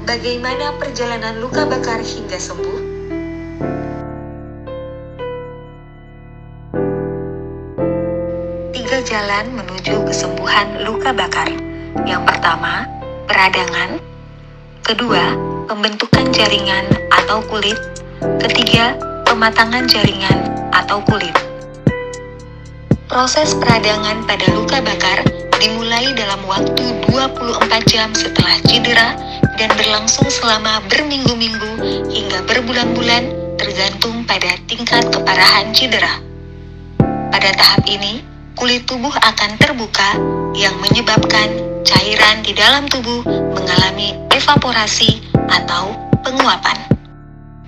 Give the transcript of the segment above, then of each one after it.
Bagaimana perjalanan luka bakar hingga sembuh? Tiga jalan menuju kesembuhan luka bakar. Yang pertama, peradangan. Kedua, pembentukan jaringan atau kulit. Ketiga, pematangan jaringan atau kulit. Proses peradangan pada luka bakar dimulai dalam waktu 24 jam setelah cedera dan berlangsung selama berminggu-minggu hingga berbulan-bulan tergantung pada tingkat keparahan cedera. Pada tahap ini, kulit tubuh akan terbuka yang menyebabkan cairan di dalam tubuh mengalami evaporasi atau penguapan.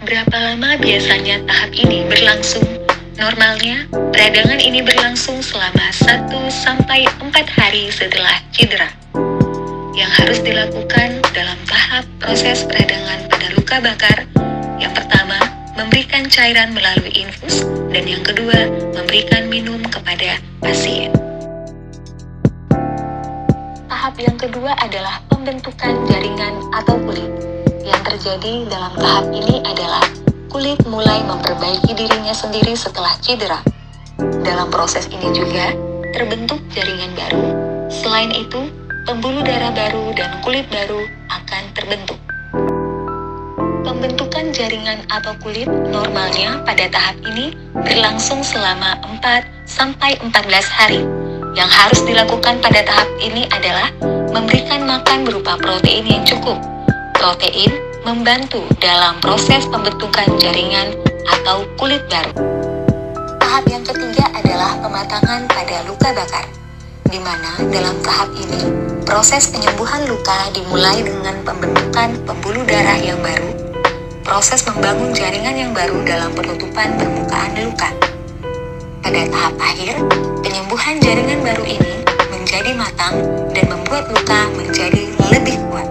Berapa lama biasanya tahap ini berlangsung? Normalnya, peradangan ini berlangsung selama 1-4 hari setelah cedera. Yang harus dilakukan dalam tahap proses peradangan pada luka bakar, yang pertama, memberikan cairan melalui infus, dan yang kedua, memberikan minum kepada pasien. Tahap yang kedua adalah pembentukan jaringan atau kulit. Yang terjadi dalam tahap ini adalah kulit mulai memperbaiki dirinya sendiri setelah cedera. Dalam proses ini juga terbentuk jaringan baru. Selain itu, pembuluh darah baru dan kulit baru akan terbentuk. Pembentukan jaringan atau kulit normalnya pada tahap ini berlangsung selama 4-14 hari. Yang harus dilakukan pada tahap ini adalah memberikan makan berupa protein yang cukup. Protein membantu dalam proses pembentukan jaringan atau kulit baru. Tahap yang ketiga adalah pematangan pada luka bakar, di mana dalam tahap ini proses penyembuhan luka dimulai dengan pembentukan pembuluh darah yang baru, proses membangun jaringan yang baru dalam penutupan permukaan luka. Pada tahap akhir, penyembuhan jaringan baru ini menjadi matang dan membuat luka menjadi lebih kuat.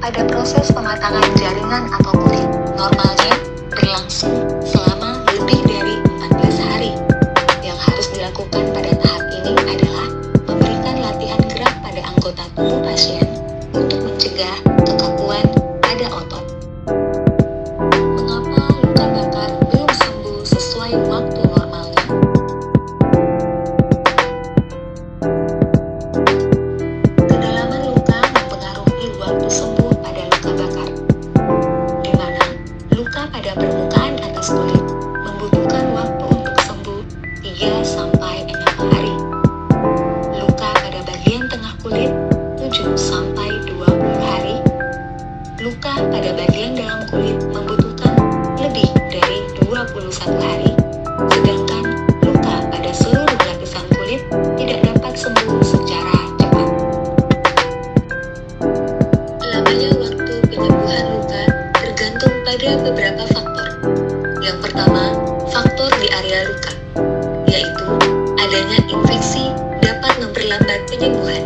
Pada proses pematangan jaringan atau kulit, normalnya berlangsung selama lebih dari 14 hari. Yang harus dilakukan pada tahap ini adalah memberikan latihan gerak pada anggota tubuh pasien untuk mencegah kekakuan pada otot. Mengapa luka bakar belum sembuh sesuai waktu normalnya? Kedalaman luka mempengaruhi waktu sembuh pada luka bakar, di mana luka pada permukaan atas kulit membutuhkan waktu untuk sembuh 3-6 hari. Luka pada bagian tengah kulit 7-20 hari. Luka pada bagian dalam kulit membutuhkan lebih dari 21 hari. Sedangkan luka pada seluruh lapisan kulit tidak dapat sembuh secara cepat. Lamanya waktu penyembuhan luka tergantung pada beberapa faktor. Yang pertama, faktor di area luka, yaitu adanya infeksi dapat memperlambat penyembuhan.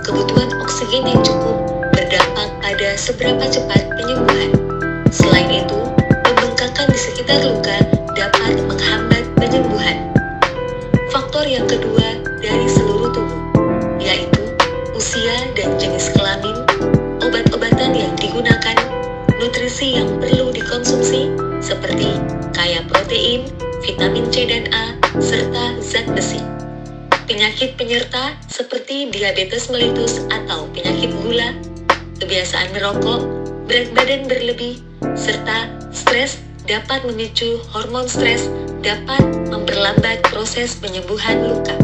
Kebutuhan oksigen yang cukup berdampak pada seberapa cepat penyembuhan. Selain itu, pembengkakan di sekitar luka dapat menghambat penyembuhan. Faktor yang kedua dari seluruh tubuh, yaitu usia dan jenis kelamin, obat-obatan yang digunakan, nutrisi yang perlu dikonsumsi seperti kaya protein, vitamin C dan A, serta zat besi. Penyakit penyerta seperti diabetes mellitus atau penyakit gula, kebiasaan merokok, berat badan berlebih, serta stres dapat memicu hormon stres dapat memperlambat proses penyembuhan luka.